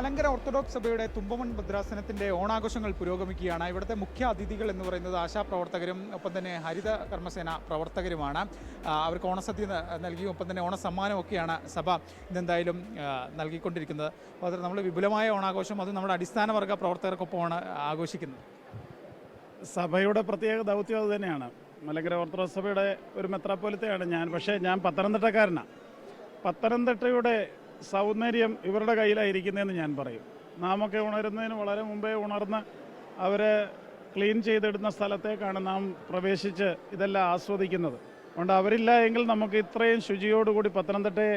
Malankara orthodox സഭയുടെ തുമ്പമൺ ഭദ്രാസനത്തിൻ്റെ ഓണാഘോഷങ്ങൾ പുരോഗമിക്കുകയാണ്. ഇവിടുത്തെ മുഖ്യ അതിഥികൾ എന്ന് പറയുന്നത് ആശാപ്രവർത്തകരും ഒപ്പം തന്നെ ഹരിത കർമ്മസേന പ്രവർത്തകരുമാണ്. അവർക്ക് ഓണസദ്യ നൽകിയും ഒപ്പം തന്നെ ഓണസമ്മാനമൊക്കെയാണ് സഭ ഇതെന്തായാലും നൽകിക്കൊണ്ടിരിക്കുന്നത്. അപ്പോൾ അത് നമ്മൾ വിപുലമായ ഓണാഘോഷം അത് നമ്മുടെ അടിസ്ഥാന വർഗ്ഗ പ്രവർത്തകർക്കൊപ്പമാണ് ആഘോഷിക്കുന്നത്. സഭയുടെ പ്രത്യേക ദൗത്യം അത് തന്നെയാണ്. മലങ്കര ഓർത്തഡോക്സ് സഭയുടെ ഒരു മെത്രാപ്പോലിത്തയാണ് ഞാൻ. പക്ഷേ ഞാൻ പത്തനംതിട്ടക്കാരനാണ്. പത്തനംതിട്ടയുടെ സൗന്ദര്യം ഇവരുടെ കയ്യിലായിരിക്കുന്നതെന്ന് ഞാൻ പറയും. നാമൊക്കെ ഉണരുന്നതിന് വളരെ മുമ്പേ ഉണർന്ന് അവരെ ക്ലീൻ ചെയ്തിടുന്ന സ്ഥലത്തേക്കാണ് നാം പ്രവേശിച്ച് ഇതെല്ലാം ആസ്വദിക്കുന്നത്. അതുകൊണ്ട് അവരില്ല എങ്കിൽ നമുക്ക് ഇത്രയും ശുചിയോടുകൂടി പത്തനംതിട്ടയെ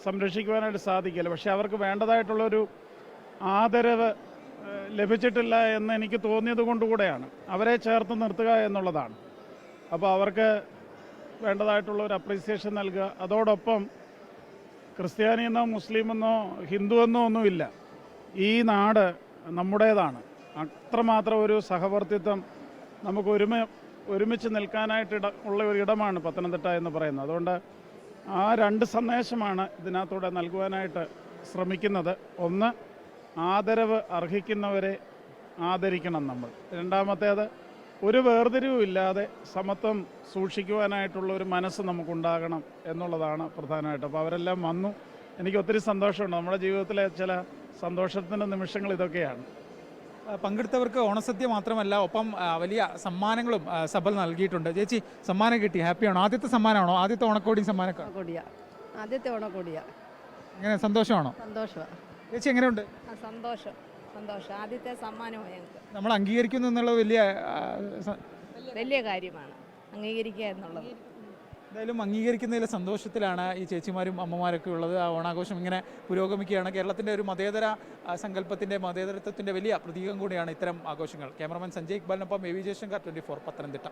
സംരക്ഷിക്കുവാനായിട്ട് സാധിക്കില്ല. പക്ഷേ അവർക്ക് വേണ്ടതായിട്ടുള്ളൊരു ആദരവ് ലഭിച്ചിട്ടില്ല എന്ന് എനിക്ക് തോന്നിയത് കൊണ്ടുകൂടെയാണ് അവരെ ചേർത്ത് നിർത്തുക എന്നുള്ളതാണ്. അപ്പോൾ അവർക്ക് വേണ്ടതായിട്ടുള്ള ഒരു അപ്രീസിയേഷൻ നൽകുക. അതോടൊപ്പം ക്രിസ്ത്യാനിയെന്നോ മുസ്ലിമെന്നോ ഹിന്ദുവെന്നോ ഒന്നുമില്ല. ഈ നാട് നമ്മുടേതാണ്. അത്രമാത്രം ഒരു സഹവർത്തിത്വം നമുക്ക് ഒരുമിച്ച് നിൽക്കാനായിട്ട് ഉള്ള ഒരു ഇടമാണ് പത്തനംതിട്ട എന്ന് പറയുന്നത്. അതുകൊണ്ട് ആ രണ്ട് സന്ദേശമാണ് ഇതിനകത്തൂടെ നൽകുവാനായിട്ട് ശ്രമിക്കുന്നത്. ഒന്ന്, ആദരവ് അർഹിക്കുന്നവരെ ആദരിക്കണം നമ്മൾ. രണ്ടാമത്തേത്, ഒരു വേർതിരിവും ഇല്ലാതെ സമത്വം സൂക്ഷിക്കുവാനായിട്ടുള്ള ഒരു മനസ്സ് നമുക്കുണ്ടാകണം എന്നുള്ളതാണ് പ്രധാനമായിട്ട്. അപ്പോൾ അവരെല്ലാം വന്നു. എനിക്ക് ഒത്തിരി സന്തോഷമുണ്ട്. നമ്മുടെ ജീവിതത്തിലെ ചില സന്തോഷത്തിൻ്റെ നിമിഷങ്ങൾ ഇതൊക്കെയാണ്. പങ്കെടുത്തവർക്ക് ഓണസദ്യ മാത്രമല്ല, ഒപ്പം വലിയ സമ്മാനങ്ങളും സഭ നൽകിയിട്ടുണ്ട്. ചേച്ചി, സമ്മാനം കിട്ടി, ഹാപ്പിയാണോ? ആദ്യത്തെ സമ്മാനമാണോ? ആദ്യത്തെ ഓണക്കോടി സമ്മാനമൊക്കെ? ആദ്യത്തെ ഓണക്കോടിയാ. എങ്ങനെ, സന്തോഷമാണോ? സന്തോഷമാണ് ചേച്ചി, എങ്ങനെയുണ്ട്? സന്തോഷം. ആദ്യത്തെ സമ്മാനമാണ് ഞങ്ങൾക്ക്. നമ്മൾ അംഗീകരിക്കുന്നു എന്നുള്ളത് വലിയ കാര്യമാണ്, അംഗീകരിക്കുക എന്നുള്ളത്. എന്തായാലും അംഗീകരിക്കുന്നതിലെ സന്തോഷത്തിലാണ് ഈ ചേച്ചിമാരും അമ്മമാരൊക്കെ ഉള്ളത്. ആ ഓണാഘോഷം ഇങ്ങനെ പുരോഗമിക്കുകയാണ്. കേരളത്തിൻ്റെ ഒരു മതേതര സങ്കല്പത്തിൻ്റെ, മതേതരത്വത്തിൻ്റെ വലിയ പ്രതീകം കൂടിയാണ് ഇത്തരം ആഘോഷങ്ങൾ. ക്യാമറമാൻ സഞ്ജയ് ഇക്ബാലിനൊപ്പം എ വി ജയശങ്കർ, 24 പത്തനംതിട്ട.